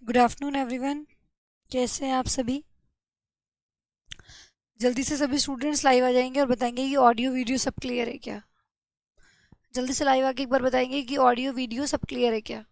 Good afternoon everyone. कैसे हैं आप सभी? जल्दी से सभी स्टूडेंट्स लाइव आ जाएंगे और बताएंगे कि ऑडियो वीडियो सब क्लियर है क्या। जल्दी से लाइव आके एक बार बताएंगे कि ऑडियो वीडियो सब क्लियर है क्या।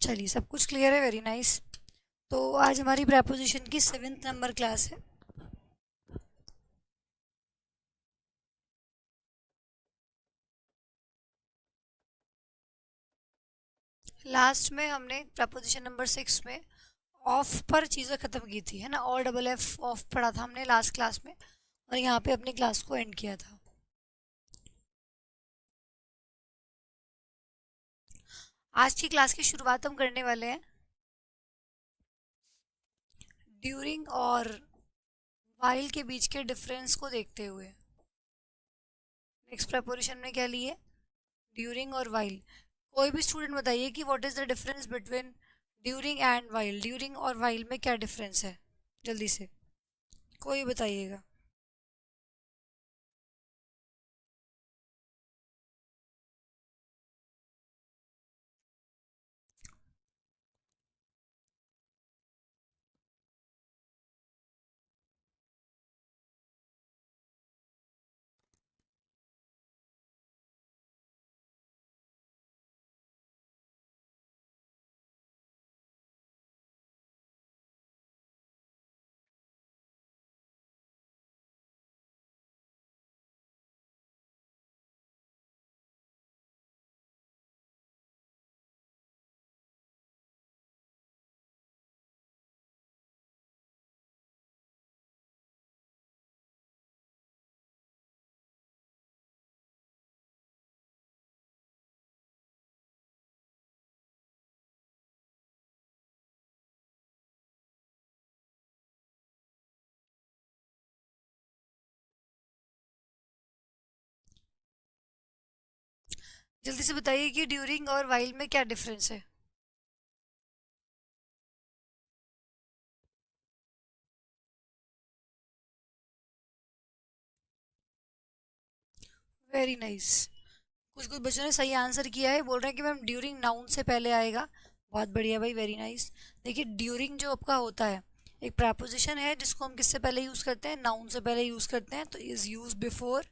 चलिए, सब कुछ क्लियर है, वेरी नाइस। तो आज हमारी प्रेपोजिशन की 7th नंबर क्लास है। लास्ट में हमने प्रेपोजिशन नंबर 6 में ऑफ पर चीज़ें ख़त्म की थी, है ना। और डबल एफ ऑफ पढ़ा था हमने लास्ट क्लास में, और यहाँ पे अपनी क्लास को एंड किया था। आज की क्लास की शुरुआत हम करने वाले हैं ड्यूरिंग और वाइल के बीच के डिफरेंस को देखते हुए। नेक्स्ट प्रेपोजिशन में क्या लिए? ड्यूरिंग और वाइल। कोई भी स्टूडेंट बताइए कि what is the difference between during and while. During और वाइल में क्या डिफरेंस है? जल्दी से कोई बताइएगा। जल्दी से बताइए कि ड्यूरिंग और वाइल में क्या डिफरेंस है। Very nice. कुछ कुछ बच्चों ने सही आंसर किया है, बोल रहे हैं कि मैम ड्यूरिंग नाउन से पहले आएगा। बहुत बढ़िया भाई, वेरी नाइस। देखिए, ड्यूरिंग जो आपका होता है एक प्रपोजिशन है जिसको हम किससे पहले यूज करते हैं? नाउन से पहले यूज करते हैं, तो इज यूज बिफोर।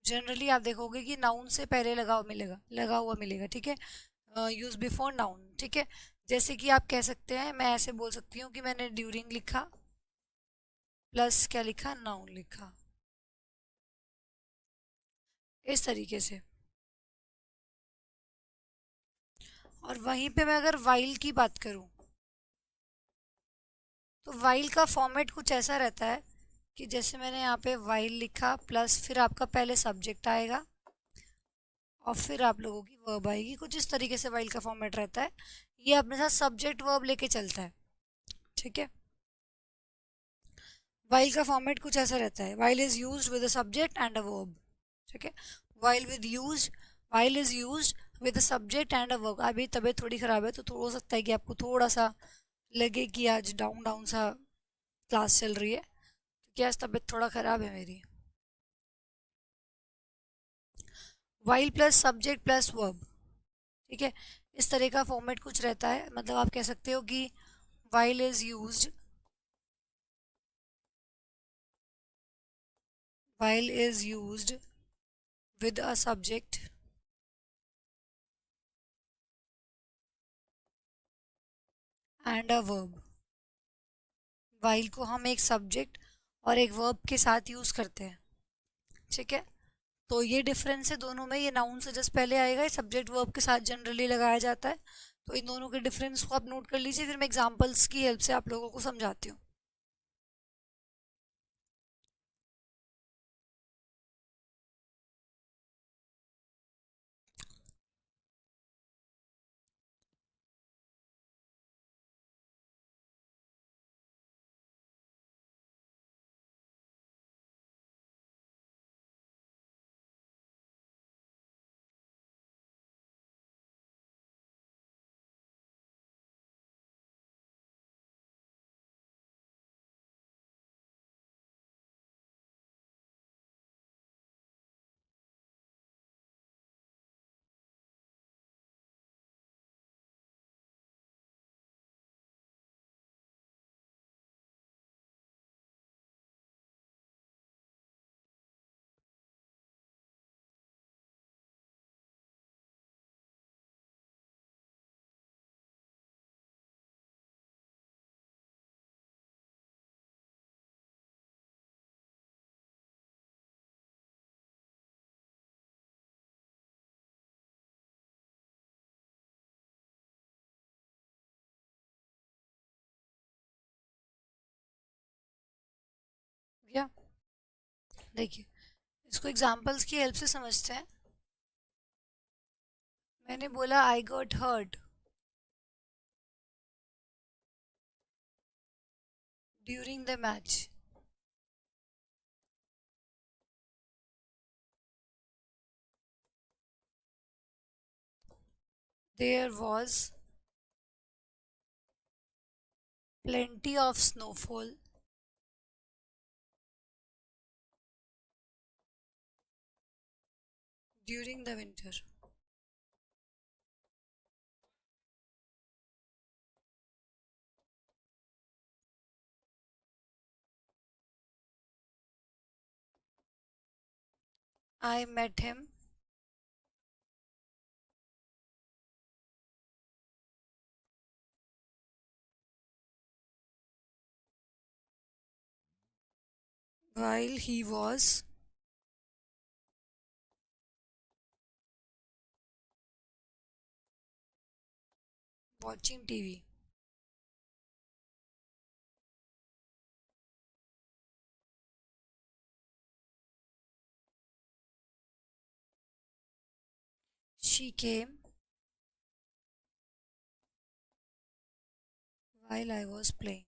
जनरली आप देखोगे कि नाउन से पहले लगा हुआ मिलेगा, ठीक है। यूज बिफोर नाउन, ठीक है। जैसे कि आप कह सकते हैं, मैं ऐसे बोल सकती हूँ कि मैंने ड्यूरिंग लिखा प्लस क्या लिखा, नाउन लिखा, इस तरीके से। और वहीं पे मैं अगर वाइल की बात करूँ, तो वाइल का फॉर्मेट कुछ ऐसा रहता है कि जैसे मैंने यहाँ पे वाइल लिखा प्लस फिर आपका पहले सब्जेक्ट आएगा और फिर आप लोगों की वर्ब आएगी। कुछ इस तरीके से वाइल का फॉर्मेट रहता है। ये अपने साथ सब्जेक्ट वर्ब लेके चलता है, ठीक है। वाइल का फॉर्मेट कुछ ऐसा रहता है, while is used with a subject and a verb, ठीक है। While with use while is used with a subject and a verb. अभी तबीयत थोड़ी खराब है, तो हो सकता है कि आपको थोड़ा सा लगे कि आज डाउन डाउन सा क्लास चल रही है, क्योंकि आज तबीयत थोड़ा खराब है मेरी। While plus subject plus verb, ठीक है। इस तरह का फॉर्मेट कुछ रहता है। मतलब आप कह सकते हो कि while is used while is used with a subject and a verb, while को हम एक सब्जेक्ट और एक वर्ब के साथ यूज़ करते हैं, ठीक है। तो ये डिफरेंस है दोनों में, ये नाउन से जस्ट पहले आएगा, ये सब्जेक्ट वर्ब के साथ जनरली लगाया जाता है। तो इन दोनों के डिफरेंस को आप नोट कर लीजिए, फिर मैं एग्जांपल्स की हेल्प से आप लोगों को समझाती हूँ। या देखिए, इसको एग्जांपल्स की हेल्प से समझते हैं। मैंने बोला I got hurt during the match. There was plenty of snowfall during the winter. I met him while he was watching TV. She came while I was playing.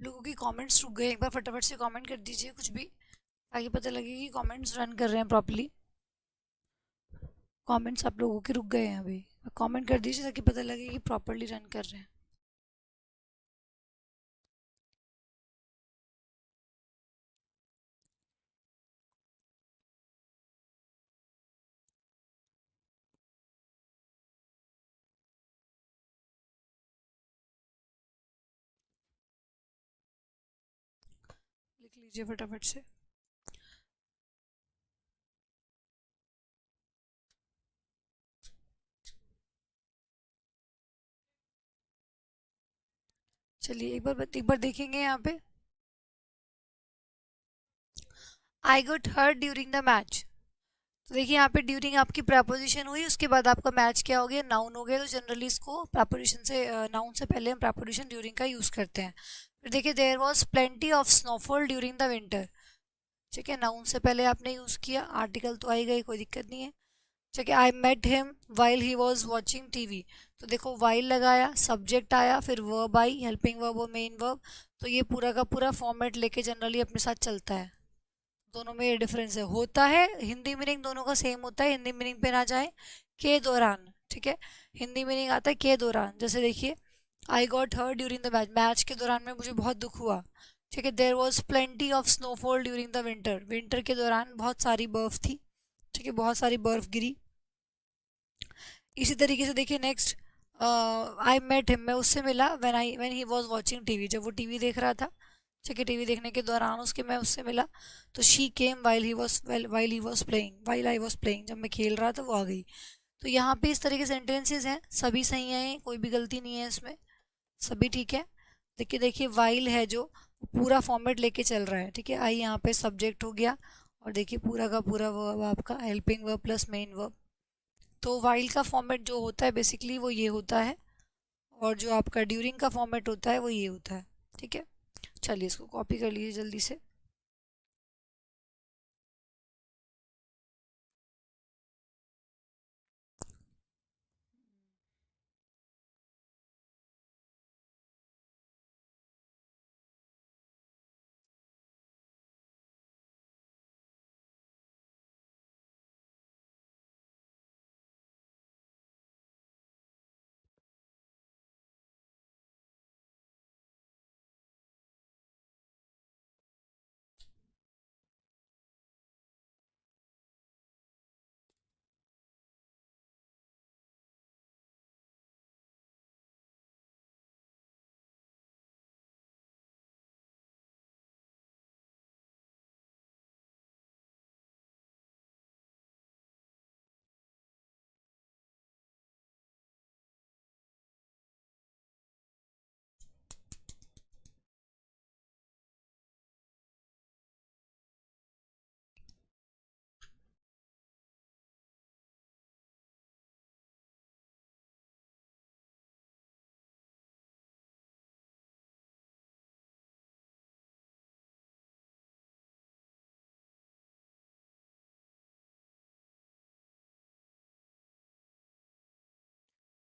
लोगों की कमेंट्स रुक गए, एक बार फटाफट से कमेंट कर दीजिए कुछ भी, ताकि पता लगे कि कमेंट्स रन कर रहे हैं प्रॉपर्ली। कमेंट्स आप लोगों के रुक गए हैं अभी, कमेंट कर दीजिए ताकि पता लगे कि प्रॉपर्ली रन कर रहे हैं। लिख लीजिए फटाफट से। चलिए एक बार देखेंगे यहाँ पे। I got hurt during the match. तो देखिए यहाँ पे ड्यूरिंग आपकी प्रपोजिशन हुई, उसके बाद आपका मैच क्या हो गया, नाउन हो गया। तो जनरली इसको प्रपोजिशन से, नाउन से पहले हम प्रपोजिशन ड्यूरिंग का यूज़ करते हैं। फिर देखिए there was plenty of snowfall during the winter, ठीक है। नाउन से पहले आपने यूज़ किया, आर्टिकल तो आई गई, कोई दिक्कत नहीं है, ठीक है। I met him while he was watching TV. तो देखो वाइल लगाया, सब्जेक्ट आया, फिर वर्ब आई, हेल्पिंग वर्ब और मेन वर्ब। तो ये पूरा का पूरा फॉर्मेट लेके जनरली अपने साथ चलता है। दोनों में ये डिफरेंस है, होता है हिंदी मीनिंग दोनों का सेम होता है। हिंदी मीनिंग पे ना जाए, के दौरान, ठीक है। हिंदी मीनिंग आता है के दौरान। जैसे देखिए I got hurt during the match, match के दौरान में मुझे बहुत दुख हुआ। ठीक है, there was plenty of snowfall during the winter, winter के दौरान बहुत सारी बर्फ थी। ठीक है, बहुत सारी बर्फ गिरी। इसी तरीके से देखिए नेक्स्ट, आई मेट हिम, मैं उससे मिला, when he was watching TV, जब वो टीवी देख रहा था। ठीक है, टीवी देखने के दौरान उसके मैं उससे मिला। तो she came while he was playing, while I was playing, जब मैं खेल रहा था वो आ गई। तो यहाँ पे इस तरह के सेंटेंसेस हैं, सभी सही हैं, कोई भी गलती नहीं है इसमें, सभी ठीक है। देखिए देखिए वाइल है जो पूरा फॉर्मेट लेके चल रहा है। ठीक है, आई यहाँ पे सब्जेक्ट हो गया, और देखिए पूरा का पूरा वर्ब आपका helping verb plus main verb. तो वाइल का फॉर्मेट जो होता है बेसिकली वो ये होता है, और जो आपका ड्यूरिंग का फॉर्मेट होता है वो ये होता है। ठीक है, चलिए इसको कॉपी कर लीजिए जल्दी से।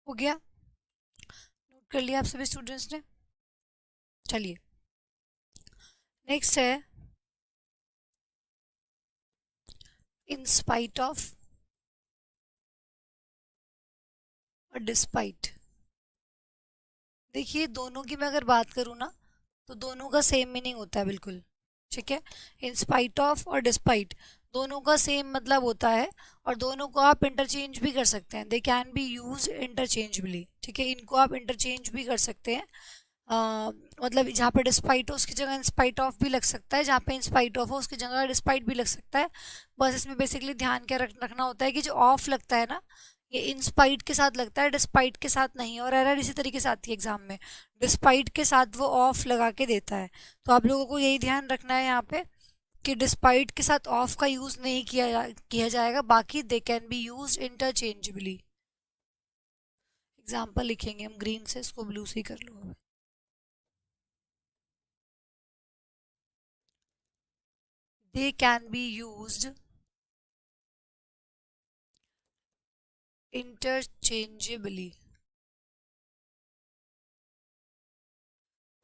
हो गया, नोट कर लिया आप सभी स्टूडेंट्स ने। चलिए नेक्स्ट है, इन स्पाइट ऑफ और डिस्पाइट। देखिए दोनों की मैं अगर बात करूँ ना, तो दोनों का सेम मीनिंग होता है बिल्कुल। ठीक है, इन स्पाइट ऑफ और डिस्पाइट दोनों का सेम मतलब होता है, और दोनों को आप इंटरचेंज भी कर सकते हैं, दे कैन बी यूज इंटरचेंजबली। ठीक है, इनको आप इंटरचेंज भी कर सकते हैं। मतलब जहाँ पे डिस्पाइट हो उसकी जगह इंस्पाइट ऑफ भी लग सकता है, जहाँ पे इंस्पाइट ऑफ हो उसकी जगह डिस्पाइट भी लग सकता है। बस इसमें बेसिकली ध्यान क्या रखना होता है कि जो ऑफ लगता है ना, ये इंस्पाइट के साथ लगता है, डिस्पाइट के साथ नहीं। और एरर इसी तरीके से आती है एग्जाम में, डिस्पाइट के साथ वो ऑफ लगा के देता है। तो आप लोगों को यही ध्यान रखना है यहाँ पे कि डिस्पाइट के साथ ऑफ का यूज नहीं किया जाएगा, बाकी they can be use interchangeably. Example लिखेंगे हम ग्रीन से, इसको ब्लू से ही कर लो। They can be used interchangeably,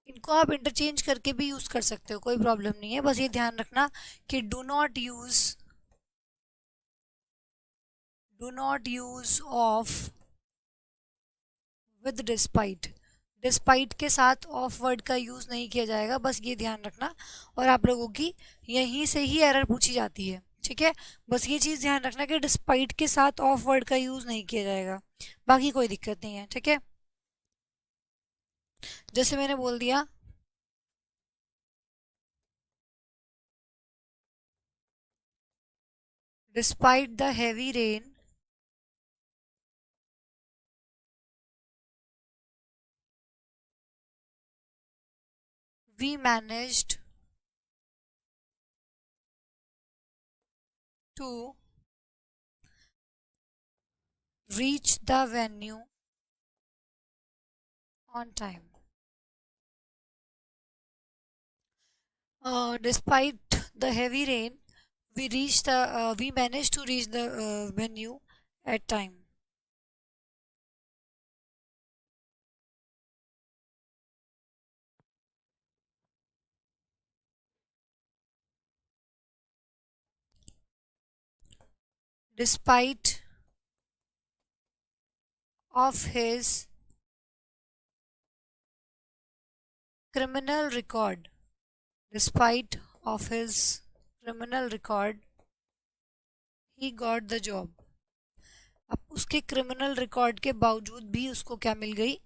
इनको आप इंटरचेंज करके भी यूज कर सकते हो, कोई प्रॉब्लम नहीं है। बस ये ध्यान रखना कि do not use of with despite, despite के साथ ऑफ वर्ड का यूज नहीं किया जाएगा, बस ये ध्यान रखना। और आप लोगों की यहीं से ही एरर पूछी जाती है। ठीक है, बस ये चीज ध्यान रखना कि डिस्पाइट के साथ ऑफ वर्ड का यूज नहीं किया जाएगा, बाकी कोई दिक्कत नहीं है। ठीक है, जैसे मैंने बोल दिया, despite the heavy rain we managed to reach the venue on time. Despite the heavy rain, we managed to reach the venue at time. Despite of his criminal record, despite of his criminal record, he got the job. अब उसके criminal record के बावजूद भी उसको क्या मिल गई,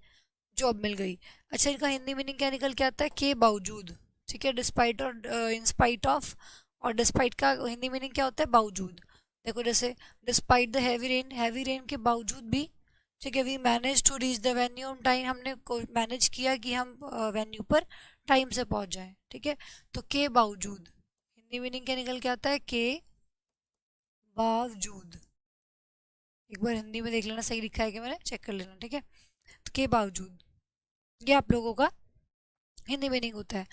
job मिल गई। अच्छा, इनका हिंदी मीनिंग क्या निकल के आता है, के बावजूद, ठीक है, डिस्पाइट और इन स्पाइट ऑफ, और डिस्पाइट का हिंदी मीनिंग क्या होता है, बावजूद। देखो जैसे डिस्पाइट द हैवी रेन के बावजूद भी, ठीक है, we manage to reach the venue on time, हमने मैनेज किया कि हम वेन्यू पर टाइम से पहुंच जाएं, ठीक है। तो के बावजूद हिंदी मीनिंग क्या निकल के आता है, के बावजूद। एक बार हिंदी में देख लेना सही लिखा है कि मैंने, चेक कर लेना, ठीक है। तो के बावजूद ये आप लोगों का हिंदी मीनिंग होता है।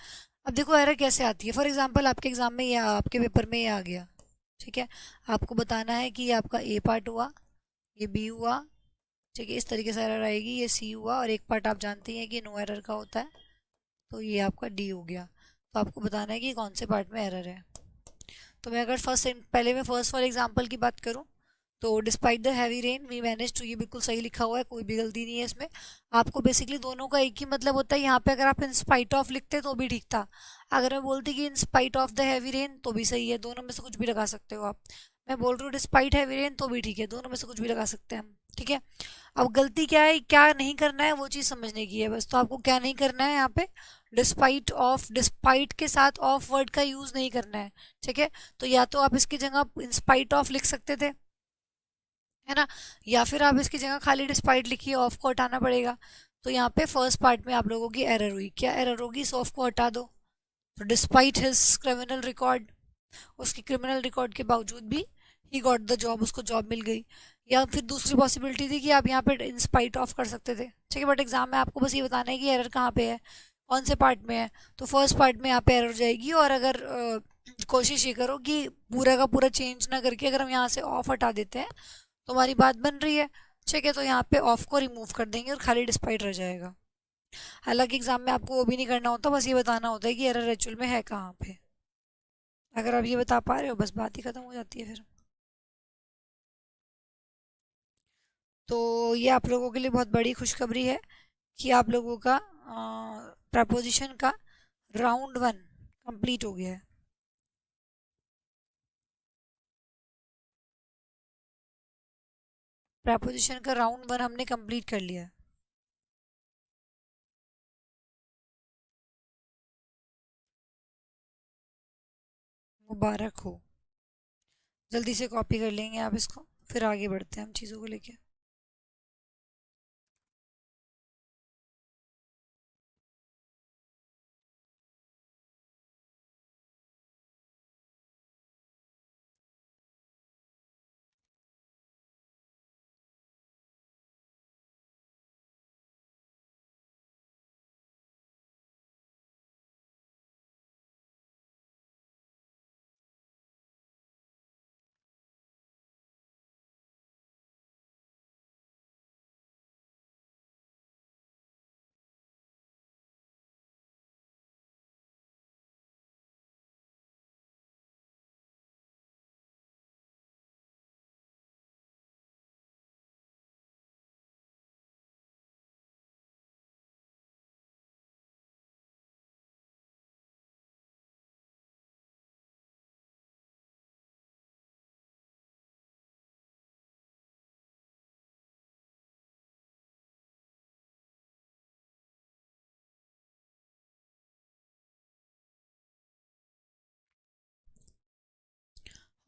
अब देखो एरर कैसे आती है। फॉर एग्जांपल आपके एग्जाम में या आपके पेपर में ये आ गया, ठीक है, आपको बताना है कि ये आपका ए पार्ट हुआ, ये बी हुआ, ठीक है, इस तरीके से एरर आएगी, ये सी हुआ, और एक पार्ट आप जानते हैं कि नो एरर का होता है, तो ये आपका डी हो गया। तो आपको बताना है कि कौन से पार्ट में एरर है। तो मैं अगर पहले मैं फर्स्ट वाले एग्जाम्पल की बात करूँ, तो despite the heavy rain we manage to, ये बिल्कुल सही लिखा हुआ है, कोई भी गलती नहीं है इसमें। आपको बेसिकली दोनों का एक ही मतलब होता है। यहाँ पे अगर आप इन स्पाइट ऑफ लिखते तो भी ठीक था, अगर मैं बोलती कि in spite of the heavy rain तो भी सही है, दोनों में से कुछ भी लगा सकते हो आप। मैं बोल रही हूँ डिस्पाइट हैवी रेन तो भी ठीक है, दोनों में से कुछ भी लगा सकते हैं हम, ठीक है। अब गलती क्या है, क्या नहीं करना है, वो चीज़ समझने की है बस। तो आपको क्या नहीं करना है यहाँ पे, डिस्पाइट ऑफ, डिस्पाइट के साथ ऑफ वर्ड का यूज़ नहीं करना है, ठीक है। तो या तो आप इसकी जगह इन स्पाइट ऑफ लिख सकते थे, है ना, या फिर आप इसकी जगह खाली डिस्पाइट लिखिए, ऑफ को हटाना पड़ेगा। तो यहाँ पे फर्स्ट पार्ट में आप लोगों की एरर हुई, क्या एरर होगी, इस ऑफ को हटा दो। तो डिस्पाइट हिज क्रिमिनल रिकॉर्ड, उसकी क्रिमिनल रिकॉर्ड के बावजूद भी ही गॉट द जॉब, उसको जॉब मिल गई। या फिर दूसरी पॉसिबिलिटी थी कि आप यहाँ पे इन स्पाइट ऑफ कर सकते थे, ठीक है, बट एग्जाम में आपको बस ये बताना है कि एरर कहाँ पे है, कौन से पार्ट में है। तो फर्स्ट पार्ट में यहाँ पे एरर जाएगी, और अगर कोशिश ये करो कि पूरा का पूरा चेंज ना करके अगर हम यहाँ से ऑफ हटा देते हैं तो हमारी बात बन रही है, ठीक है। तो यहाँ पे ऑफ को रिमूव कर देंगे और खाली डिस्पाइट रह जाएगा। हालांकि एग्जाम में आपको वो भी नहीं करना होता, बस ये बताना होता है कि एरर एक्चुअल में है कहाँ पे। अगर आप ये बता पा रहे हो बस बात ही खत्म हो जाती है फिर। तो ये आप लोगों के लिए बहुत बड़ी खुशखबरी है कि आप लोगों का प्रपोजिशन का राउंड 1 कंप्लीट हो गया है। प्रपोजिशन का राउंड 1 हमने कंप्लीट कर लिया है। मुबारक हो। जल्दी से कॉपी कर लेंगे आप इसको, फिर आगे बढ़ते हैं हम चीज़ों को लेके।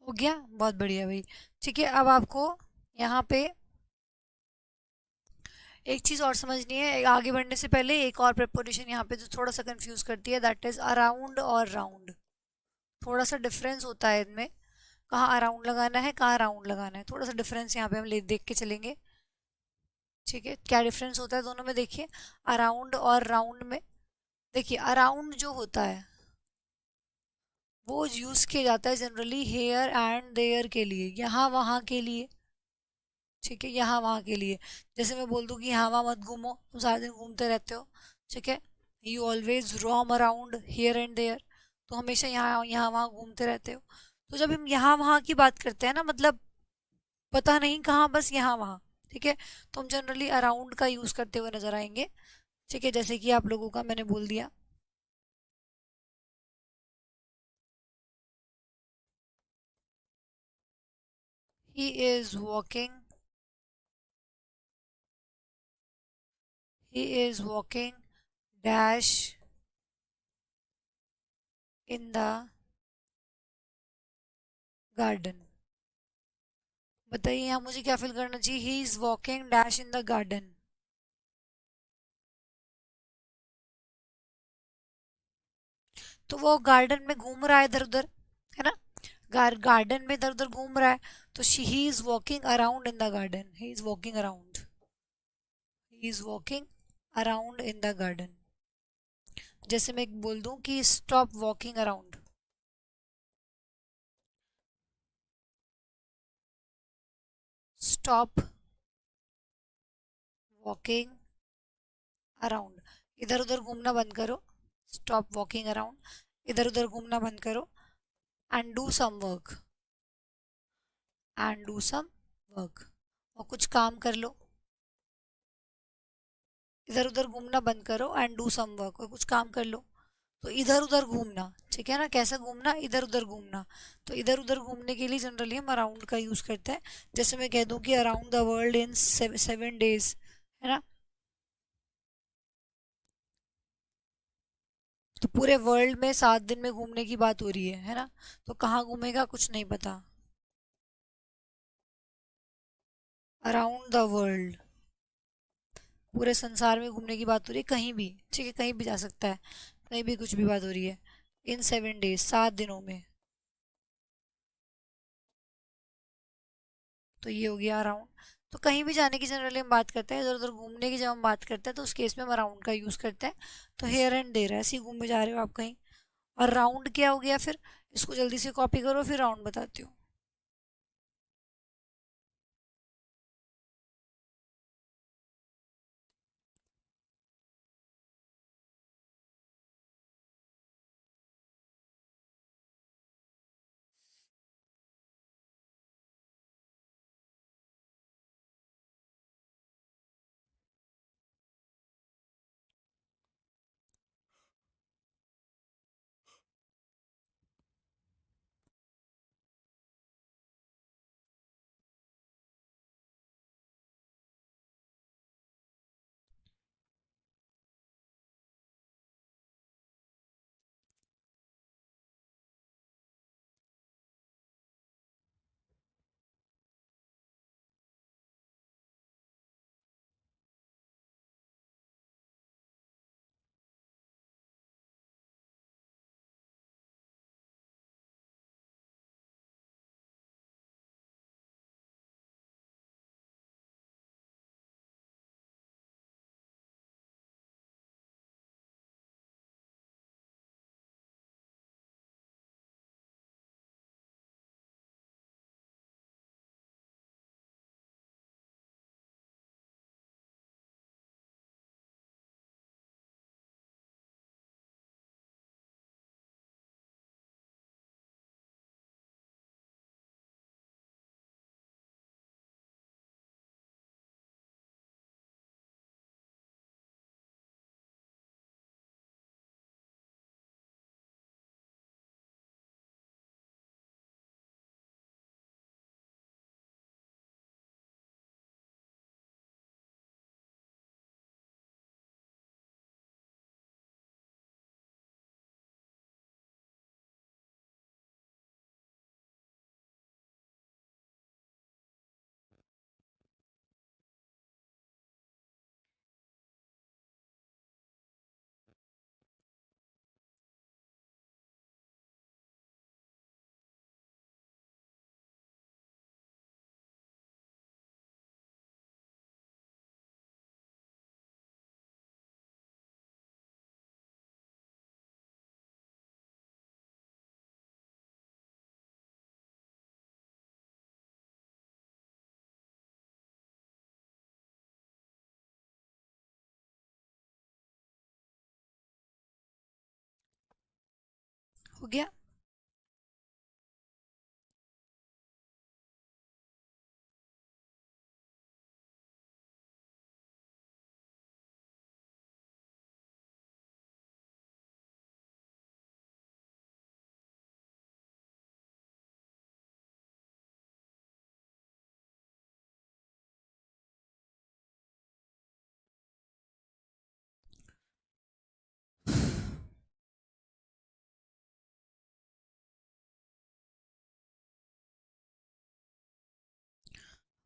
हो गया, बहुत बढ़िया भाई। ठीक है, अब आपको यहाँ पे एक चीज़ और समझनी है, आगे बढ़ने से पहले एक और प्रेपोजिशन यहाँ पे जो थोड़ा सा कंफ्यूज करती है, दैट इज अराउंड और राउंड। थोड़ा सा डिफरेंस होता है इनमें, कहाँ अराउंड लगाना है, कहाँ राउंड लगाना है, थोड़ा सा डिफरेंस यहाँ पे हम ले देख के चलेंगे, ठीक है। क्या डिफरेंस होता है दोनों में, देखिए अराउंड और राउंड में। देखिए अराउंड जो होता है वो यूज़ किया जाता है जनरली हेयर एंड देयर के लिए, यहाँ वहाँ के लिए, ठीक है, यहाँ वहाँ के लिए। जैसे मैं बोल दूँ कि यहाँ वहाँ मत घूमो, तुम सारा दिन घूमते रहते हो, ठीक है, you always roam around here and there, तो हमेशा यहाँ यहाँ वहाँ घूमते रहते हो। तो जब हम यहाँ वहाँ की बात करते हैं ना, मतलब पता नहीं कहाँ, बस यहाँ वहाँ, ठीक है, तो हम जनरली अराउंड का यूज़ करते हुए नजर आएंगे, ठीक है। जैसे कि आप लोगों का मैंने बोल दिया He is walking. He is walking dash in the garden. बताइए यहाँ मुझे क्या फिल करना चाहिए? ही is walking dash in the garden. तो वो गार्डन में घूम रहा है इधर उधर, है ना? गार्डन में इधर उधर घूम रहा है. तो he is walking around in the garden. He is walking around. He is walking around in the garden. जैसे मैं बोल दूं कि stop walking around. Stop walking around. इधर उधर घूमना बंद करो. Stop walking around. इधर उधर घूमना बंद करो. And do some work. And do some work. और कुछ काम कर लो. इधर उधर घूमना बंद करो एंड डू सम वर्क. और कुछ काम कर लो. तो इधर उधर घूमना, ठीक है ना? कैसा घूमना? इधर उधर घूमना. तो इधर उधर घूमने के लिए जनरली हम अराउंड का यूज करते हैं. जैसे मैं कह दूं कि around the world in 7 days, है ना? तो पूरे वर्ल्ड में 7 दिन में घूमने की बात हो रही है ना? तो कहाँ घूमेगा कुछ नहीं पता. Around the world. पूरे संसार में घूमने की बात हो रही है, कहीं भी, ठीक है? कहीं भी जा सकता है. कहीं भी कुछ भी बात हो रही है. इन 7 days, 7 दिनों में. तो ये हो गया अराउंड. तो कहीं भी जाने की जनरली हम बात करते हैं. इधर उधर घूमने की जब हम बात करते हैं तो उस केस में हम अराउंड का यूज करते हैं. तो हेयर एंड देयर, ऐसे ही घूमने जा रहे हो आप कहीं. और राउंड क्या हो गया फिर? इसको जल्दी से कॉपी करो फिर राउंड बताती हूँ. हो गया.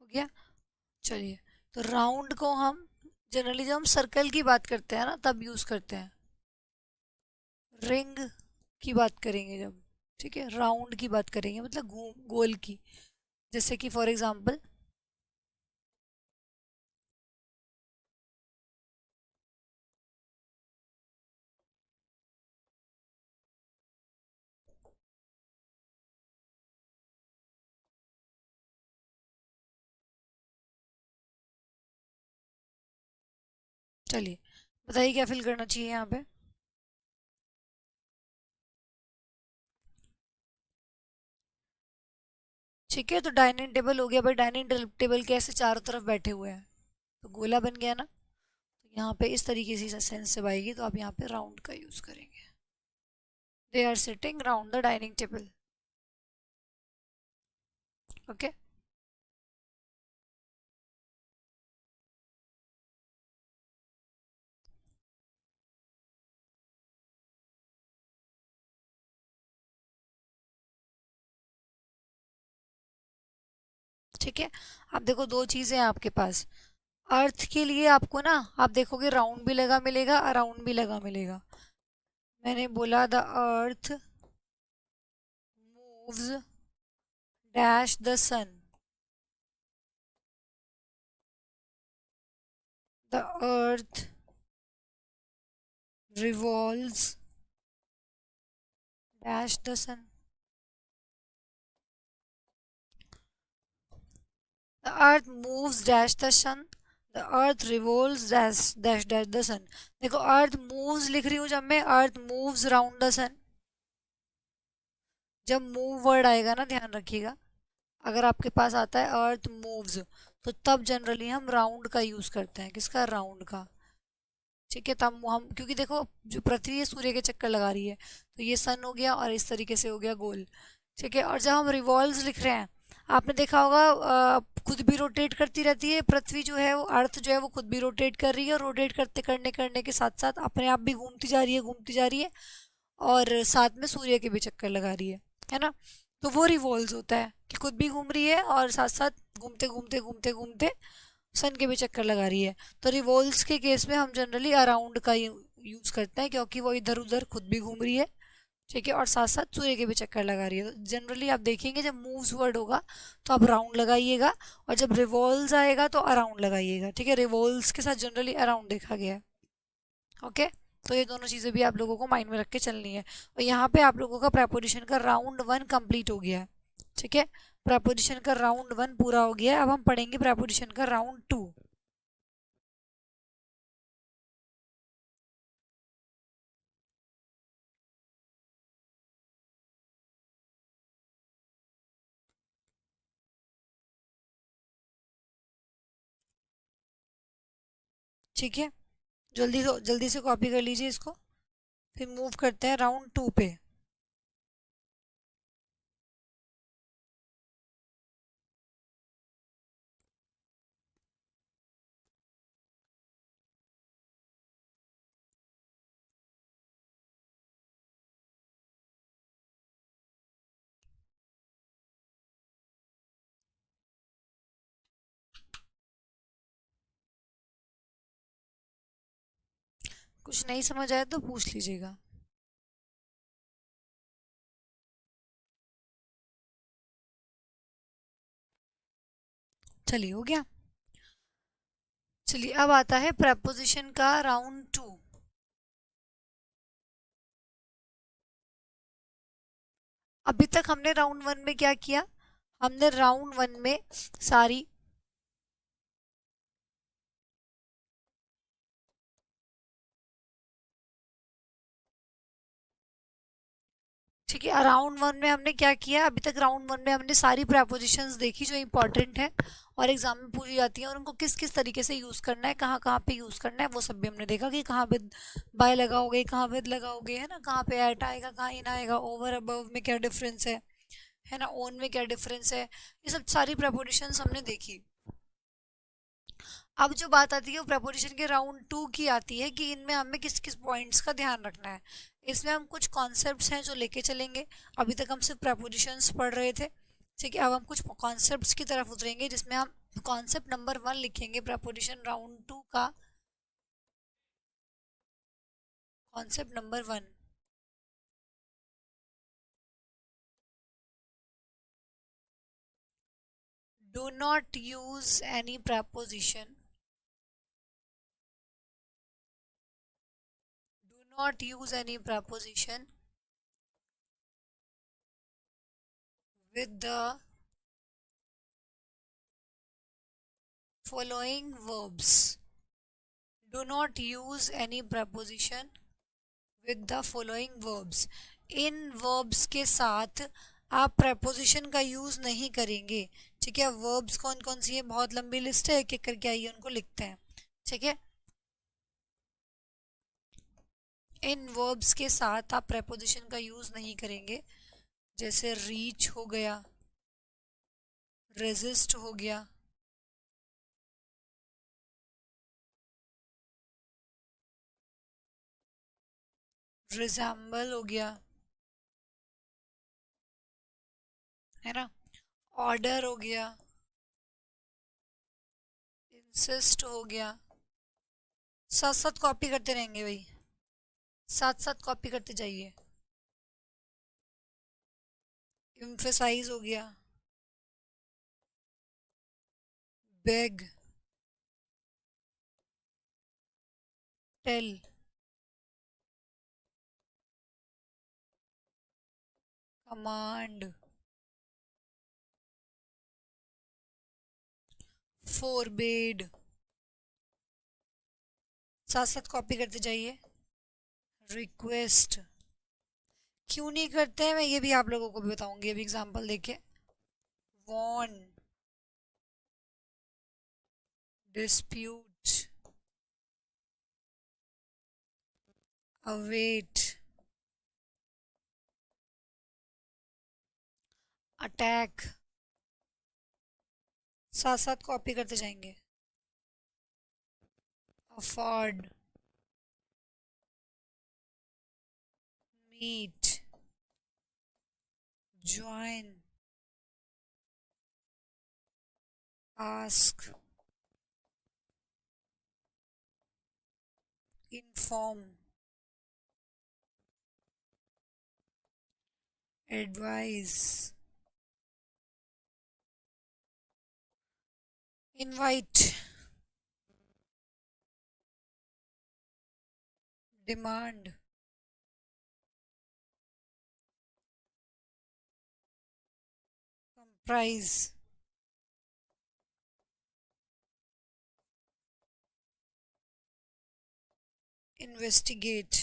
हो गया। चलिए, तो राउंड को हम जनरली जब हम सर्कल की बात करते हैं ना तब यूज करते हैं, रिंग की बात करेंगे जब, ठीक है, राउंड की बात करेंगे मतलब गोल की। जैसे कि फॉर एग्जांपल, चलिए बताइए क्या फिल करना चाहिए यहाँ पे। ठीक है, तो डाइनिंग टेबल हो गया भाई, डाइनिंग टेबल के ऐसे चारों तरफ बैठे हुए हैं तो गोला बन गया ना। तो यहाँ पे इस तरीके से सेंस जब आएगी तो आप यहाँ पे राउंड का यूज करेंगे। They are sitting round the dining table. Okay, ठीक है। अब देखो दो चीजें हैं आपके पास। अर्थ के लिए आपको ना, आप देखोगे राउंड भी लगा मिलेगा, अराउंड भी लगा मिलेगा। मैंने बोला the earth moves dash the sun, the earth revolves dash the sun, the earth moves dash the sun, the earth revolves dash dash dash the sun। देखो अर्थ मूव्स लिख रही हूँ जब मैं, अर्थ मूव्स राउंड द सन। जब move word आएगा ना ध्यान रखिएगा, अगर आपके पास आता है अर्थ मूव्स तो तब जनरली हम राउंड का यूज करते हैं। किसका? राउंड का। ठीक है, तब हम, क्योंकि देखो जो पृथ्वी है सूर्य के चक्कर लगा रही है तो ये सन हो गया और इस तरीके से हो गया गोल। ठीक है, और जब हम रिवॉल्व्स लिख रहे हैं, आपने देखा होगा खुद भी रोटेट करती रहती है पृथ्वी जो है, वो अर्थ जो है वो खुद भी रोटेट कर रही है, और रोटेट करते करने करने के साथ साथ अपने आप भी घूमती जा रही है, घूमती जा रही है, और साथ में सूर्य के भी चक्कर लगा रही है ना। तो वो रिवॉल्व्स होता है कि खुद भी घूम रही है और साथ साथ घूमते घूमते घूमते घूमते सन के भी चक्कर लगा रही है। तो रिवॉल्व्स के केस में हम जनरली अराउंड का यूज करते हैं, क्योंकि वो इधर उधर खुद भी घूम रही है, ठीक है, और साथ साथ सूर्य के भी चक्कर लगा रही है। तो जनरली आप देखेंगे जब मूव्स वर्ड होगा तो आप राउंड लगाइएगा, और जब रिवॉल्व्स आएगा तो अराउंड लगाइएगा। ठीक है, रिवॉल्व्स के साथ जनरली अराउंड देखा गया है। ओके, तो ये दोनों चीज़ें भी आप लोगों को माइंड में रख के चलनी है। और यहाँ पे आप लोगों का प्रेपोजिशन का राउंड 1 कंप्लीट हो गया है। ठीक है, प्रेपोजिशन का राउंड 1 पूरा हो गया है। अब हम पढ़ेंगे प्रेपोजिशन का राउंड 2। ठीक है, जल्दी से कॉपी कर लीजिए इसको। फिर मूव करते हैं राउंड 2 पे। कुछ नहीं समझ आया तो पूछ लीजिएगा। चलिए, हो गया। चलिए, अब आता है प्रेपोजिशन का राउंड 2। अभी तक हमने राउंड 1 में क्या किया? हमने राउंड 1 में सारी, ठीक है, राउंड 1 में हमने क्या किया? अभी तक राउंड 1 में हमने सारी प्रेपोजिशंस देखी जो इंपॉर्टेंट है और एग्जाम में पूछी जाती है, और उनको किस किस तरीके से यूज करना है, कहाँ कहाँ पे यूज करना है, वो सब भी हमने देखा कि कहाँ पे बाय लगाओगे, कहाँ पे लगाओगे, है ना, कहाँ पे एट आएगा, कहाँ इन आएगा, ओवर अबव में क्या डिफरेंस है ना, ओन में क्या डिफरेंस है। ये सब सारी प्रेपोजिशंस हमने देखी। अब जो बात आती है वो प्रेपोजिशन के राउंड 2 की आती है कि इनमें हमें किस किस पॉइंट्स का ध्यान रखना है। इसमें हम कुछ कॉन्सेप्ट्स हैं जो लेके चलेंगे। अभी तक हम सिर्फ प्रेपोजिशंस पढ़ रहे थे, ठीक है, अब हम कुछ कॉन्सेप्ट्स की तरफ उतरेंगे जिसमें हम कॉन्सेप्ट नंबर 1 लिखेंगे प्रपोजिशन राउंड 2 का। Concept number 1, do not use any preposition, do not use any preposition with the following verbs. Do not use any preposition with the following verbs. In verbs के साथ आप preposition का use नहीं करेंगे। ठीक है, verbs कौन कौन सी है, बहुत लंबी लिस्ट है, एक एक करके आइए उनको लिखते हैं। ठीक है, इन verbs के साथ आप preposition का यूज नहीं करेंगे, जैसे reach हो गया, resist हो गया, resemble हो गया, है ना, order हो गया, insist हो गया। साथ साथ कॉपी करते रहेंगे भाई, साथ साथ कॉपी करते जाइए। emphasize हो गया, beg, tell, command, forbade। साथ साथ कॉपी करते जाइए। रिक्वेस्ट। क्यों नहीं करते हैं मैं ये भी आप लोगों को भी बताऊंगी अभी एग्जांपल देके। Won, dispute, await, attack. साथ साथ कॉपी करते जाएंगे। Afford, meet, join, ask, inform, advise, invite, demand, comprise, investigate,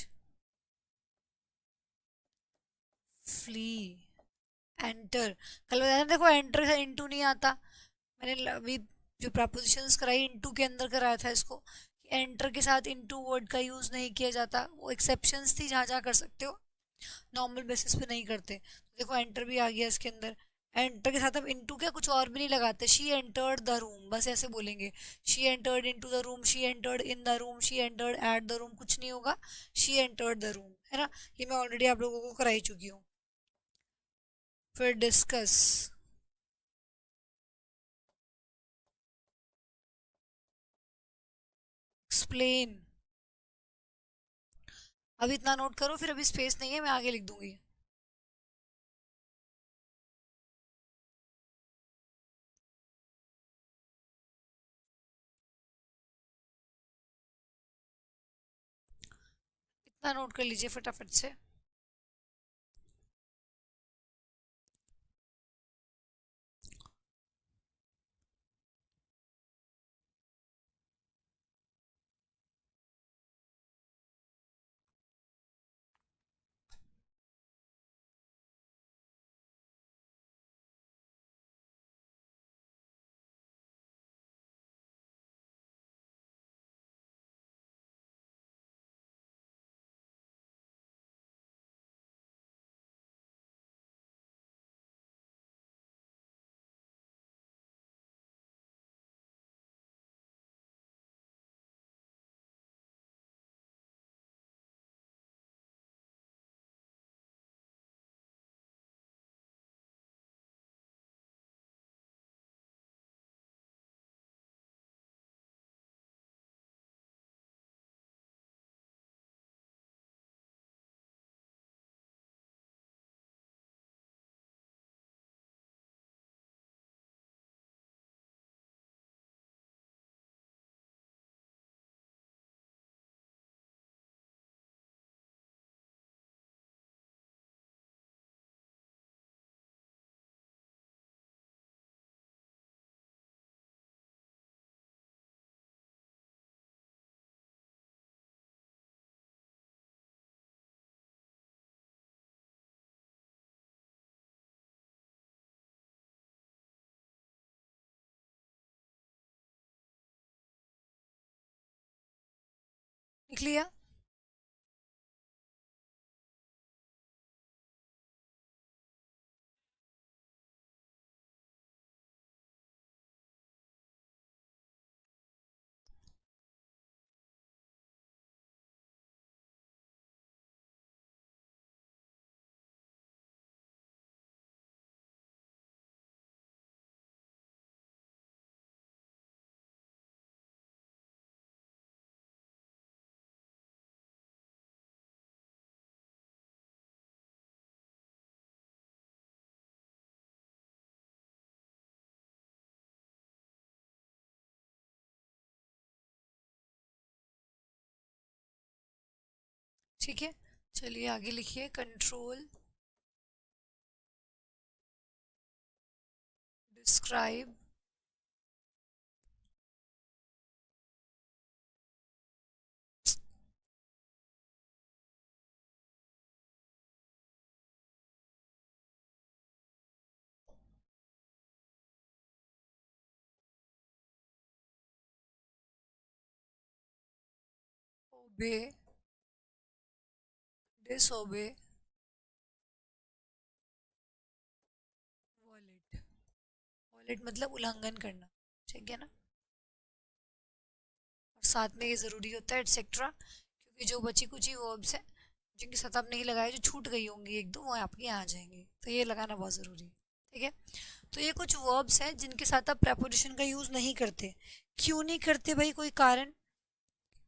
flee, enter. कल बताया ना, देखो एंटर से इनटू नहीं आता। मैंने अभी जो प्रपोजिशंस कराई इनटू के अंदर कराया था इसको। एंटर के साथ इनटू वर्ड का यूज नहीं किया जाता, वो एक्सेप्शंस थी जहाँ जहाँ कर सकते हो, नॉर्मल बेसिस पे नहीं करते। तो देखो एंटर भी आ गया इसके अंदर। एंटर के साथ हम इनटू क्या कुछ और भी नहीं लगाते, शी एंटर्ड द रूम, बस ऐसे बोलेंगे। She entered into the room, she entered in the room, she entered at the room, कुछ नहीं होगा। शी एंटर्ड द रूम, है ना। ये मैं ऑलरेडी आप लोगों को कराई चुकी हूँ। फिर डिस्कस, एक्सप्लेन। अभी इतना नोट करो, फिर अभी स्पेस नहीं है, मैं आगे लिख दूंगी। इतना नोट कर लीजिए फटाफट से। लिख लिया। ठीक है, चलिए आगे लिखिए। Control describe obey disobey violate. Violate मतलब उल्लंघन करना, ठीक है ना। और साथ में ये ज़रूरी होता है एटसेट्रा, क्योंकि जो बची कुची वर्ब्स हैं जिनके साथ आप नहीं लगाए, जो छूट गई होंगी एक दो, वो आपके यहाँ आ जाएंगी, तो ये लगाना बहुत ज़रूरी है। ठीक है, तो ये कुछ वर्ब्स हैं जिनके साथ आप प्रेपोजिशन का यूज़ नहीं करते। क्यों नहीं करते भाई, कोई कारण?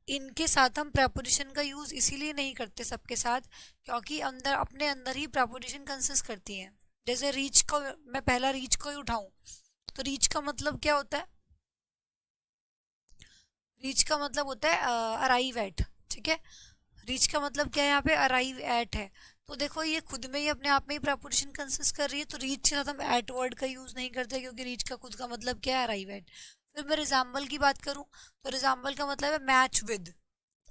इनके साथ हम प्रेपोजिशन का यूज़ इसीलिए नहीं करते सबके साथ, क्योंकि अंदर अपने अंदर ही प्रेपोजिशन कंसिस्ट करती हैं। जैसे रीच को, मैं पहला रीच को ही उठाऊं, तो रीच का मतलब क्या होता है? रीच का मतलब होता है अराइव एट। ठीक है, रीच का मतलब क्या है यहाँ पे? अराइव एट है। तो देखो ये खुद में ही अपने आप में ही प्रेपोजिशन कंसिस्ट कर रही है, तो रीच के साथ हम एट वर्ड का यूज नहीं करते, क्योंकि रीच का खुद का मतलब क्या है? Arrive at. फिर मैं रिजाम्बल की बात करूं, तो रिजाम्बल का मतलब है मैच विद।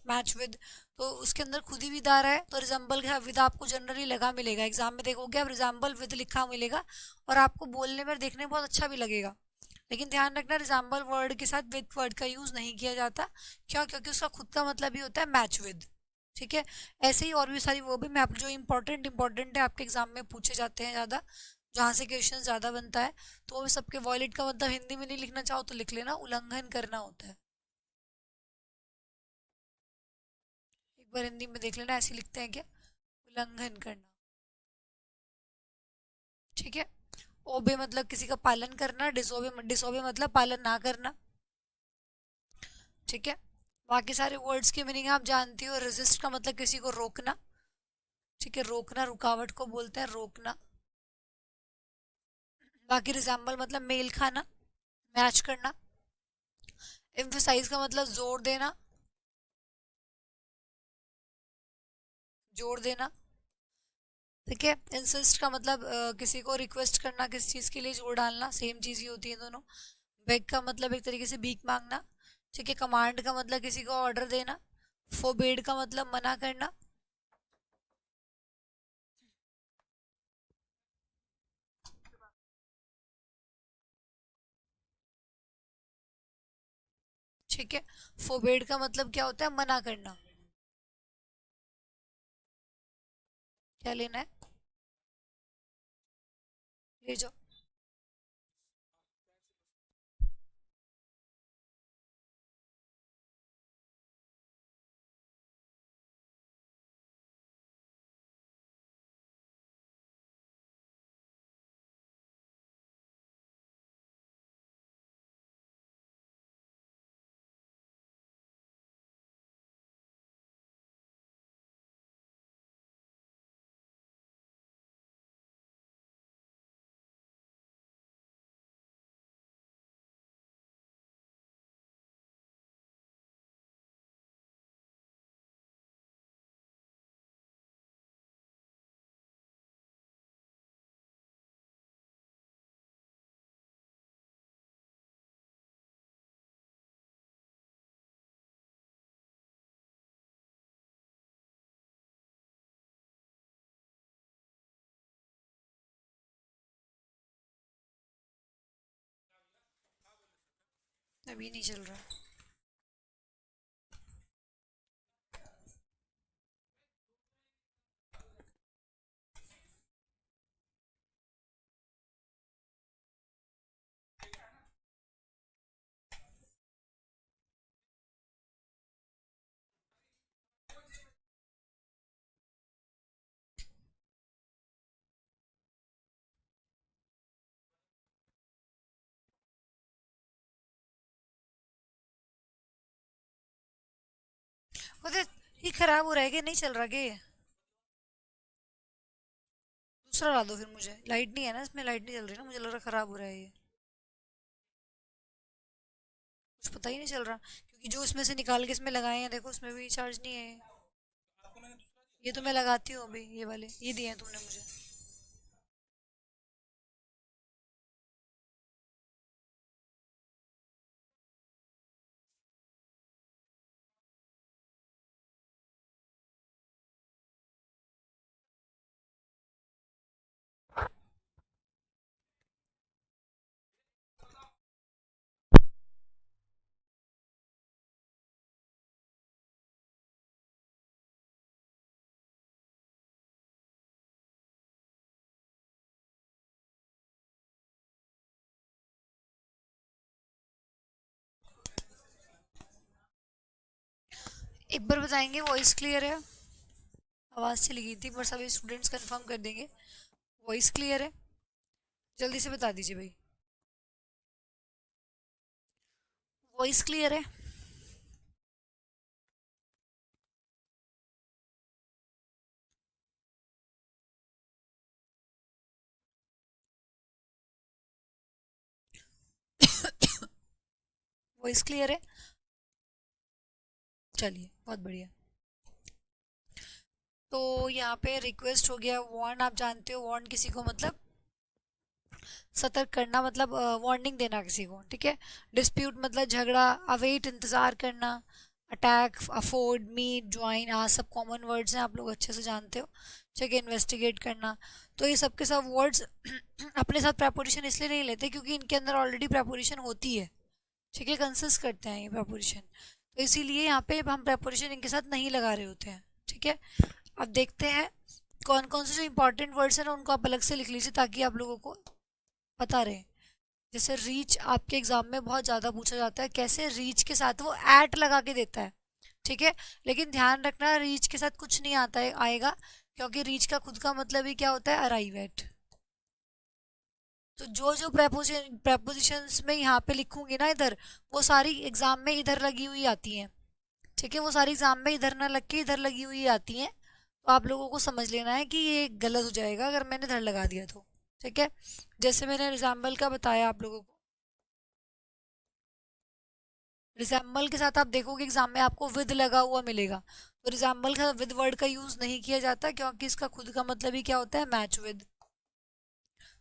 मैच विद, तो उसके अंदर खुद ही विद आ रहा है, तो रिजम्बल का विद आपको जनरली लगा मिलेगा, एग्जाम में देखोगे आप रिजम्बल विद लिखा मिलेगा, और आपको बोलने में देखने में बहुत अच्छा भी लगेगा। लेकिन ध्यान रखना, रिजम्बल वर्ड के साथ विद वर्ड का यूज नहीं किया जाता। क्यों? क्योंकि उसका खुद का मतलब ही होता है मैच विद। ठीक है, ऐसे ही और भी सारी वो भी मैं आप जो इंपॉर्टेंट इंपॉर्टेंट है आपके एग्जाम में पूछे जाते हैं ज़्यादा, जहाँ से क्वेश्चन ज़्यादा बनता है, तो वो सबके वॉयलेट का मतलब हिंदी में नहीं लिखना चाहो तो लिख लेना, उल्लंघन करना होता है। एक बार हिंदी में देख लेना, ऐसे लिखते हैं क्या? उल्लंघन करना। ठीक है, ओबे मतलब किसी का पालन करना, डिसोबे डिसोबे मतलब पालन ना करना। ठीक है, बाकी सारे वर्ड्स के मीनिंग आप जानती हो। रेजिस्ट का मतलब किसी को रोकना। ठीक है, रोकना, रुकावट को बोलते हैं रोकना। बाकी रिजेंबल मतलब मेल खाना, मैच करना। एम्फेसाइज का मतलब जोर देना, जोर देना। ठीक है, इंसिस्ट का मतलब किसी को रिक्वेस्ट करना किसी चीज के लिए, जोर डालना, सेम चीज ही होती है दोनों। बेग का मतलब एक तरीके से भीख मांगना। ठीक है, कमांड का मतलब किसी को ऑर्डर देना। फोरबेड का मतलब मना करना। ठीक है, फोरबेड का मतलब क्या होता है? मना करना। क्या लेना है? ले जाओ। अभी नहीं चल रहा। पता है, ये खराब हो रहा है कि नहीं चल रहा कि ये? दूसरा ला दो फिर मुझे, लाइट नहीं है ना इसमें, लाइट नहीं चल रही ना, मुझे लग रहा खराब हो रहा है ये। कुछ पता ही नहीं चल रहा, क्योंकि जो इसमें से निकाल के इसमें लगाए हैं देखो, उसमें भी चार्ज नहीं है ये। ये तो मैं लगाती हूँ अभी, ये वाले ये दिए हैं तूने मुझे। एक बार बताएंगे, वॉइस क्लियर है? आवाज़ चली गई थी, पर सभी स्टूडेंट्स कंफर्म कर देंगे। वॉइस क्लियर है? जल्दी से बता दीजिए भाई। वॉइस क्लियर है? वॉइस क्लियर है? चलिए, बहुत बढ़िया। तो यहाँ पे रिक्वेस्ट हो गया, वार्न आप जानते हो, वार्न किसी को मतलब सतर्क करना, मतलब वार्निंग देना किसी को, ठीक है। डिस्प्यूट मतलब झगड़ा, अवेट इंतजार करना, अटैक, अफोर्ड, मीट, ज्वाइन, आ सब कॉमन वर्ड्स हैं, आप लोग अच्छे से जानते हो, ठीक है। इन्वेस्टिगेट करना, तो ये सब के सब वर्ड्स अपने साथ प्रेपोजिशन इसलिए नहीं लेते क्योंकि इनके अंदर ऑलरेडी प्रेपोजिशन होती है, ठीक है, कंसिस्ट करते हैं ये प्रेपोजिशन, तो इसीलिए यहाँ पे हम प्रेपोजिशन इनके साथ नहीं लगा रहे होते हैं, ठीक है। अब देखते हैं कौन कौन से जो इंपॉर्टेंट वर्ड्स हैं ना उनको आप अलग से लिख लीजिए ताकि आप लोगों को पता रहे। जैसे रीच आपके एग्जाम में बहुत ज़्यादा पूछा जाता है, कैसे रीच के साथ वो एट लगा के देता है, ठीक है। लेकिन ध्यान रखना, रीच के साथ कुछ नहीं आता है आएगा, क्योंकि रीच का खुद का मतलब ही क्या होता है, अराइव एट। तो जो जो प्रेपोजिशंस में यहाँ पे लिखूंगी ना इधर, वो सारी एग्जाम में इधर लगी हुई आती हैं, ठीक है। वो सारी एग्जाम में इधर ना लग के इधर लगी हुई आती हैं, तो आप लोगों को समझ लेना है कि ये गलत हो जाएगा अगर मैंने इधर लगा दिया तो, ठीक है। जैसे मैंने रिजैम्बल का बताया आप लोगों को, रिजैम्बल के साथ आप देखोगे एग्जाम में आपको विद लगा हुआ मिलेगा, तो रिजैम्बल का विद वर्ड का यूज नहीं किया जाता क्योंकि इसका खुद का मतलब ही क्या होता है, मैच विद।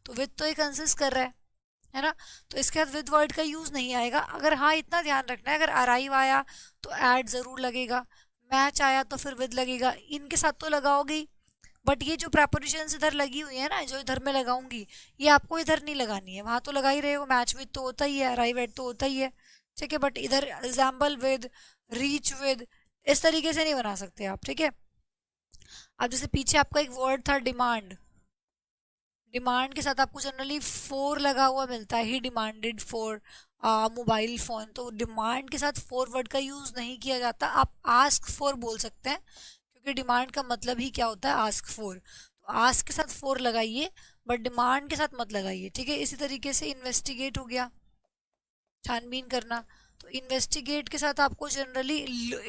तो विद तो ये कंसिस्ट कर रहा है ना, तो इसके साथ विद वर्ड का यूज नहीं आएगा। अगर हाँ इतना ध्यान रखना है, अगर अराइव आया तो ऐड जरूर लगेगा, मैच आया तो फिर विद लगेगा, इनके साथ तो लगाओगे ही। बट ये जो प्रेपोजिशन इधर लगी हुई है ना, जो इधर मैं लगाऊंगी, ये आपको इधर नहीं लगानी है, वहां तो लगा ही रहे हो, मैच विद तो होता ही है, अराइव एट तो होता ही है, ठीक है। बट इधर एग्जाम्पल विद, रीच विद, इस तरीके से नहीं बना सकते आप, ठीक है। अब जैसे पीछे आपका एक वर्ड था डिमांड, डिमांड के साथ आपको जनरली फोर लगा हुआ मिलता है, ही डिमांडेड फॉर मोबाइल फोन, तो डिमांड के साथ फोर वर्ड का यूज नहीं किया जाता, आप आस्क फॉर बोल सकते हैं, क्योंकि डिमांड का मतलब ही क्या होता है, आस्क फॉर, तो आस्क के साथ फोर लगाइए, बट डिमांड के साथ मत लगाइए, ठीक है। इसी तरीके से इन्वेस्टिगेट हो गया, छानबीन करना, तो इन्वेस्टिगेट के साथ आपको जनरली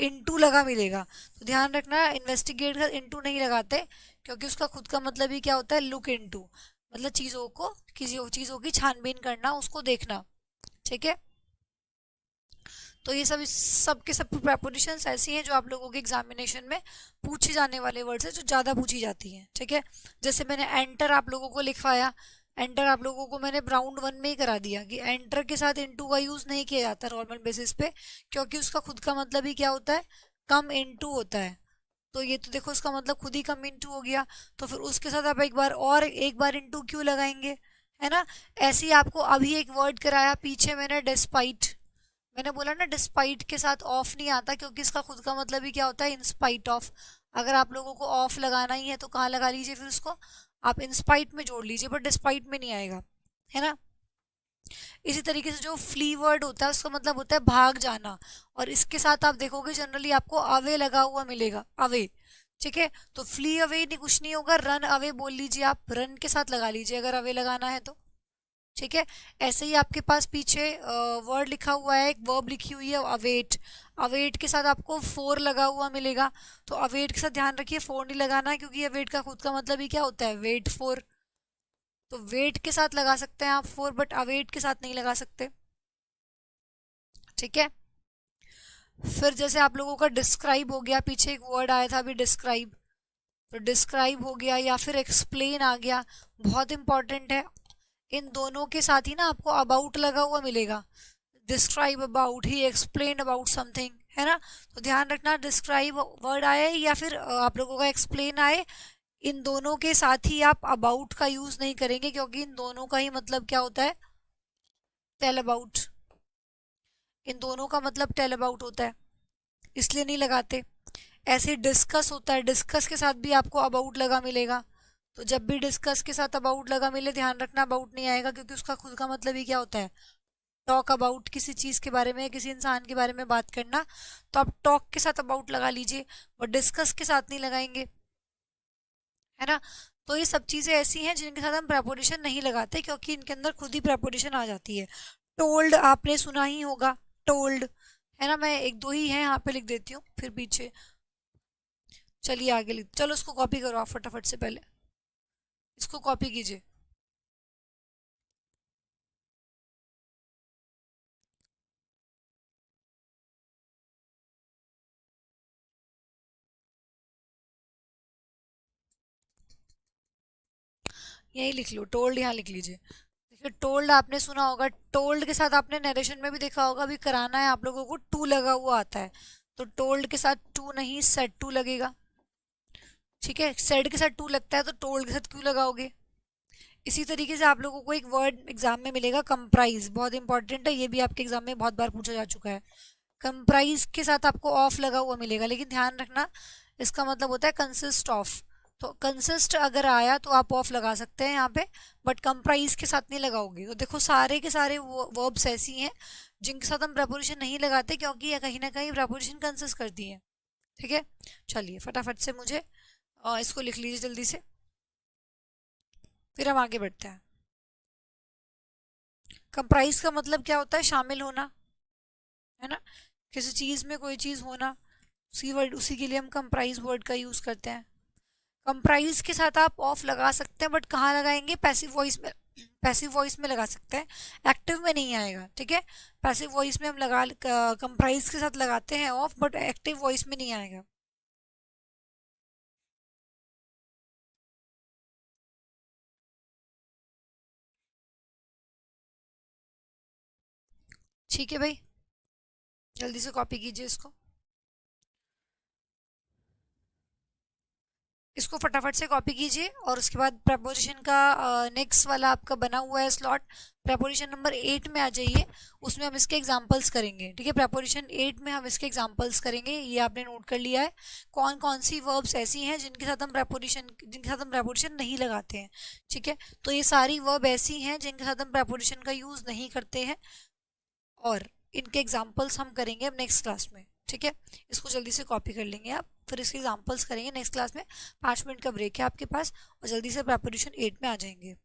इनटू लगा मिलेगा, तो ध्यान रखना इन्वेस्टिगेट का इनटू नहीं लगाते, क्योंकि उसका खुद का मतलब ही क्या होता है, लुक इनटू, मतलब चीज़ों को, किसी चीज़ों की छानबीन करना, उसको देखना, ठीक है। तो ये सब के सब प्रेपोजिशंस ऐसी हैं जो आप लोगों के एग्जामिनेशन में पूछे जाने वाले वर्ड्स हैं, जो ज़्यादा पूछी जाती हैं, ठीक है। जैसे मैंने एंटर आप लोगों को लिखवाया, एंटर आप लोगों को मैंने राउंड वन में ही करा दिया कि एंटर के साथ इनटू का यूज़ नहीं किया जाता नॉर्मल बेसिस पे, क्योंकि उसका खुद का मतलब ही क्या होता है, कम इनटू होता है, तो ये तो देखो उसका मतलब खुद ही कम इनटू हो गया, तो फिर उसके साथ आप एक बार और एक बार इनटू क्यों लगाएंगे, है ना। ऐसे ही आपको अभी एक वर्ड कराया पीछे मैंने, डिस्पाइट, मैंने बोला ना डिस्पाइट के साथ ऑफ नहीं आता, क्योंकि इसका खुद का मतलब ही क्या होता है, इंस्पाइट ऑफ। अगर आप लोगों को ऑफ लगाना ही है तो कहाँ लगा लीजिए फिर उसको, आप इंस्पाइट में जोड़ लीजिए, बट डिस्पाइट में नहीं आएगा, है ना। इसी तरीके से जो फ्ली वर्ड होता है उसका मतलब होता है भाग जाना, और इसके साथ आप देखोगे जनरली आपको अवे लगा हुआ मिलेगा, अवे, ठीक है। तो फ्ली अवे नहीं, कुछ नहीं होगा, रन अवे बोल लीजिए, आप रन के साथ लगा लीजिए अगर अवे लगाना है तो, ठीक है। ऐसे ही आपके पास पीछे वर्ड लिखा हुआ है, एक वर्ब लिखी हुई है अवेट। अवेट के साथ आपको फोर लगा हुआ मिलेगा, तो अवेट के साथ ध्यान रखिए फोर नहीं लगाना है, क्योंकि अवेट का खुद का मतलब ही क्या होता है, वेट फोर। तो वेट के साथ लगा सकते हैं आप फोर, बट अवेट के साथ नहीं लगा सकते। ठीक है। फिर जैसे आप लोगों का डिस्क्राइब हो गया, पीछे एक वर्ड आया था अभी डिस्क्राइब, तो डिस्क्राइब हो गया, या फिर एक्सप्लेन आ गया, बहुत इंपॉर्टेंट है। इन दोनों के साथ ही ना आपको अबाउट लगा हुआ मिलेगा, describe about, he explain about something, है ना। तो ध्यान रखना, डिस्क्राइब वर्ड आए या फिर आप लोगों का एक्सप्लेन आए, इन दोनों के साथ ही आप अबाउट का यूज नहीं करेंगे, क्योंकि इन दोनों का ही मतलब क्या होता है, टेल अबाउट। इन दोनों का मतलब टेल अबाउट होता है, इसलिए नहीं लगाते। ऐसे डिस्कस होता है, डिस्कस के साथ भी आपको अबाउट लगा मिलेगा, तो जब भी डिस्कस के साथ अबाउट लगा मिले ध्यान रखना अबाउट नहीं आएगा, क्योंकि उसका खुद का मतलब ही क्या होता है, टॉक अबाउट, किसी चीज के बारे में, किसी इंसान के बारे में बात करना। तो आप टॉक के साथ अबाउट लगा लीजिए, और डिस्कस के साथ नहीं लगाएंगे, है ना। तो ये सब चीजें ऐसी हैं जिनके साथ हम प्रेपोजिशन नहीं लगाते, क्योंकि इनके अंदर खुद ही प्रेपोजिशन आ जाती है। टोल्ड आपने सुना ही होगा, टोल्ड, है ना। मैं एक दो ही है यहाँ पे लिख देती हूँ, फिर पीछे चलिए आगे लिख, चलो इसको कॉपी करो आप फटाफट से, पहले इसको कॉपी कीजिए। यही लिख लो, टोल्ड यहाँ लिख लीजिए। देखिए टोल्ड आपने सुना होगा, टोल्ड के साथ आपने नरेशन में भी देखा होगा, अभी कराना है आप लोगों को, टू लगा हुआ आता है, तो टोल्ड के साथ टू नहीं सेड टू लगेगा। ठीक है, सेड के साथ टू लगता है, तो टोल्ड के साथ क्यों लगाओगे। इसी तरीके से आप लोगों को एक वर्ड एग्जाम में मिलेगा, कंप्राइज, बहुत इंपॉर्टेंट है, ये भी आपके एग्जाम में बहुत बार पूछा जा चुका है। कंप्राइज के साथ आपको ऑफ लगा हुआ मिलेगा, लेकिन ध्यान रखना इसका मतलब होता है कंसिस्ट ऑफ। तो कंसिस्ट अगर आया तो आप ऑफ लगा सकते हैं यहाँ पे, बट कंप्राइज के साथ नहीं लगाओगे। तो देखो सारे के सारे वर्ब्स ऐसी हैं जिनके साथ हम प्रपोजिशन नहीं लगाते, क्योंकि ये कहीं ना कहीं प्रपोजिशन कंसिस्ट करती है। ठीक है, चलिए फटाफट से मुझे इसको लिख लीजिए जल्दी से, फिर हम आगे बढ़ते हैं। कंप्राइज का मतलब क्या होता है, शामिल होना, है ना। किसी चीज में कोई चीज होना, उसी के लिए हम कंप्राइज वर्ड का यूज करते हैं। कंप्राइज के साथ आप ऑफ लगा सकते हैं, बट कहाँ लगाएंगे, पैसिव वॉइस में, पैसिव वॉइस में लगा सकते हैं, एक्टिव में नहीं आएगा। ठीक है, पैसिव वॉइस में हम लगा, कंप्राइज के साथ लगाते हैं ऑफ, बट एक्टिव वॉइस में नहीं आएगा। ठीक है भाई, जल्दी से कॉपी कीजिए इसको, इसको फटाफट से कॉपी कीजिए, और उसके बाद प्रपोजिशन का नेक्स्ट वाला आपका बना हुआ है स्लॉट, प्रपोजिशन नंबर 8 में आ जाइए, उसमें हम इसके एग्जांपल्स करेंगे। ठीक है, प्रपोजिशन 8 में हम इसके एग्जांपल्स करेंगे, ये आपने नोट कर लिया है, कौन कौन सी वर्ब्स ऐसी हैं जिनके साथ हम प्रपोजिशन नहीं लगाते हैं। ठीक है, तो ये सारी वर्ब ऐसी हैं जिनके साथ हम प्रपोजिशन का यूज नहीं करते हैं, और इनके एग्जाम्पल्स हम करेंगे अब नेक्स्ट क्लास में। ठीक है, इसको जल्दी से कॉपी कर लेंगे आप, फिर इसके एग्जाम्पल्स करेंगे नेक्स्ट क्लास में। 5 मिनट का ब्रेक है आपके पास, और जल्दी से प्रेपोजिशन 8 में आ जाएंगे।